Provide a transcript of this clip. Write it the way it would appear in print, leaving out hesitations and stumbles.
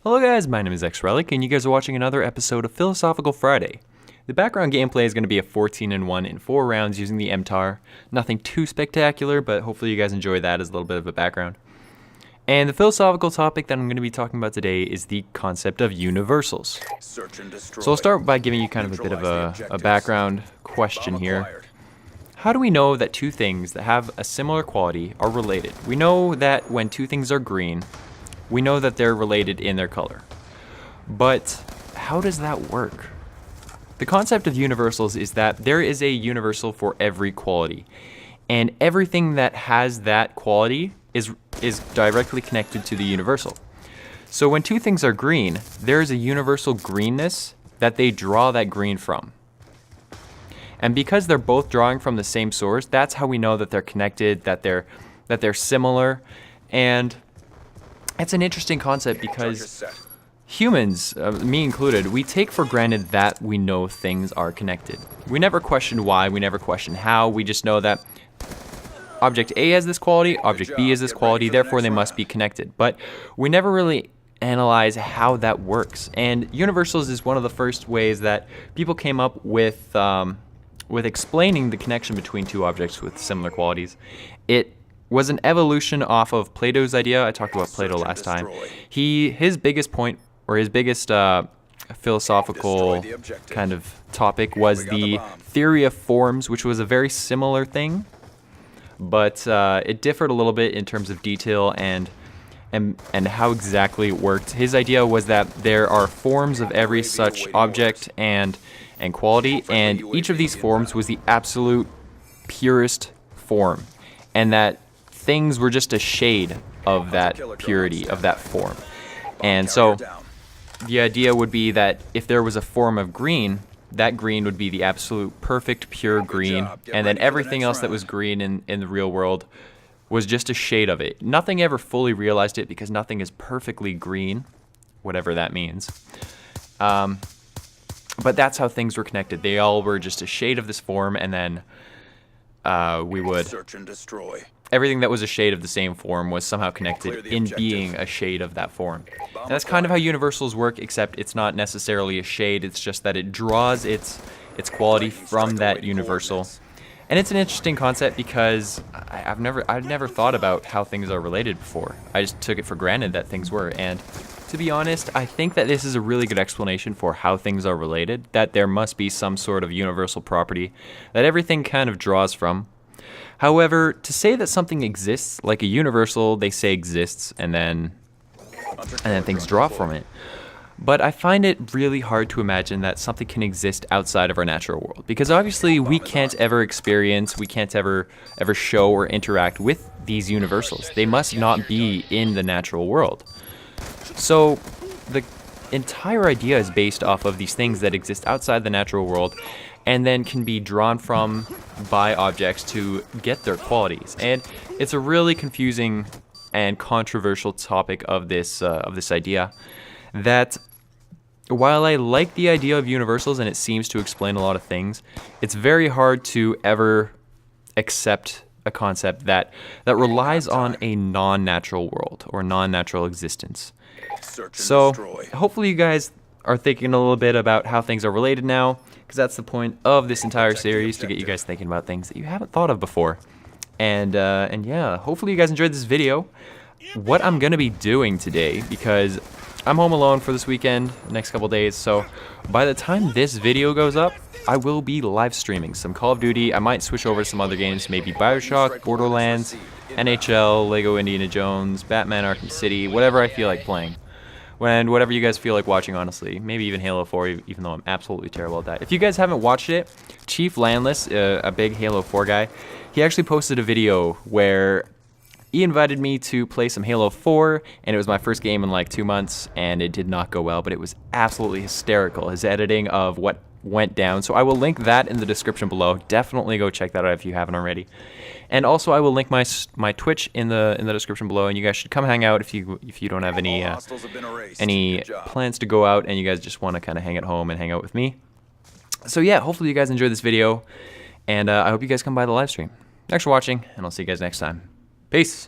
Hello guys, my name is xRellic, and you guys are watching another episode of Philosophical Friday. The background gameplay is going to be a 14-1 in 4 rounds using the MTAR. Nothing too spectacular, but hopefully you guys enjoy that as a little bit of a background. And the philosophical topic that I'm going to be talking about today is the concept of universals. So I'll start by giving you kind of a bit of a background question here. How do we know that two things that have a similar quality are related? We know that when two things are green, we know that they're related in their color. But how does that work? The concept of universals is that there is a universal for every quality, and everything that has that quality is directly connected to the universal. So when two things are green, there is a universal greenness that they draw that green from. And because they're both drawing from the same source, that's how we know that they're connected, that they're similar. And it's an interesting concept because humans, me included, we take for granted that we know things are connected. We never question why, we never question how, we just know that object A has this quality, object B has this quality, therefore they must be connected. But we never really analyze how that works. And universals is one of the first ways that people came up with explaining the connection between two objects with similar qualities. It was an evolution off of Plato's idea. I talked about Plato last time. His biggest point, or his biggest philosophical kind of topic, was the theory of forms, which was a very similar thing, but it differed a little bit in terms of detail and how exactly it worked. His idea was that there are forms of every such object and quality, and each of these forms was the absolute purest form, and that things were just a shade of that purity, of that form. And so the idea would be that if there was a form of green, that green would be the absolute perfect pure green, and then everything else that was green in the real world was just a shade of it. Nothing ever fully realized it because nothing is perfectly green, whatever that means. But that's how things were connected. They all were just a shade of this form, and then we would search and destroy. Everything that was a shade of the same form was somehow connected in being a shade of that form. And that's kind of how universals work, except it's not necessarily a shade, it's just that it draws its quality from that universal. And it's an interesting concept because I've never thought about how things are related before. I just took it for granted that things were. And to be honest, I think that this is a really good explanation for how things are related, that there must be some sort of universal property that everything kind of draws from. However, to say that something exists, like a universal, they say exists, and then things draw from it. But I find it really hard to imagine that something can exist outside of our natural world, because obviously we can't ever experience, we can't ever show or interact with these universals. They must not be in the natural world. So the entire idea is based off of these things that exist outside the natural world and then can be drawn from by objects to get their qualities. And it's a really confusing and controversial topic of this idea, that while I like the idea of universals and it seems to explain a lot of things, it's very hard to ever accept a concept that relies on a non-natural world or non-natural existence. So hopefully you guys are thinking a little bit about how things are related now, because that's the point of this entire series, to get you guys thinking about things that you haven't thought of before. And yeah, hopefully you guys enjoyed this video. What I'm gonna be doing today, because I'm home alone for this weekend, next couple days, so by the time this video goes up, I will be live streaming some Call of Duty. I might switch over to some other games, maybe Bioshock, Borderlands, NHL, Lego Indiana Jones, Batman Arkham City, whatever I feel like playing. And whatever you guys feel like watching, honestly. Maybe even Halo 4, even though I'm absolutely terrible at that. If you guys haven't watched it, Chief Landless, a big Halo 4 guy, he actually posted a video where he invited me to play some Halo 4, and it was my first game in like 2 months, and it did not go well, but it was absolutely hysterical, his editing of what went down. So I will link that in the description below. Definitely go check that out if you haven't already. And also I will link my Twitch in the description below, and you guys should come hang out if you don't have any plans to go out and you guys just want to kind of hang at home and hang out with me. So yeah, hopefully you guys enjoyed this video, and I hope you guys come by the live stream. Thanks for watching, and I'll see you guys next time. Peace.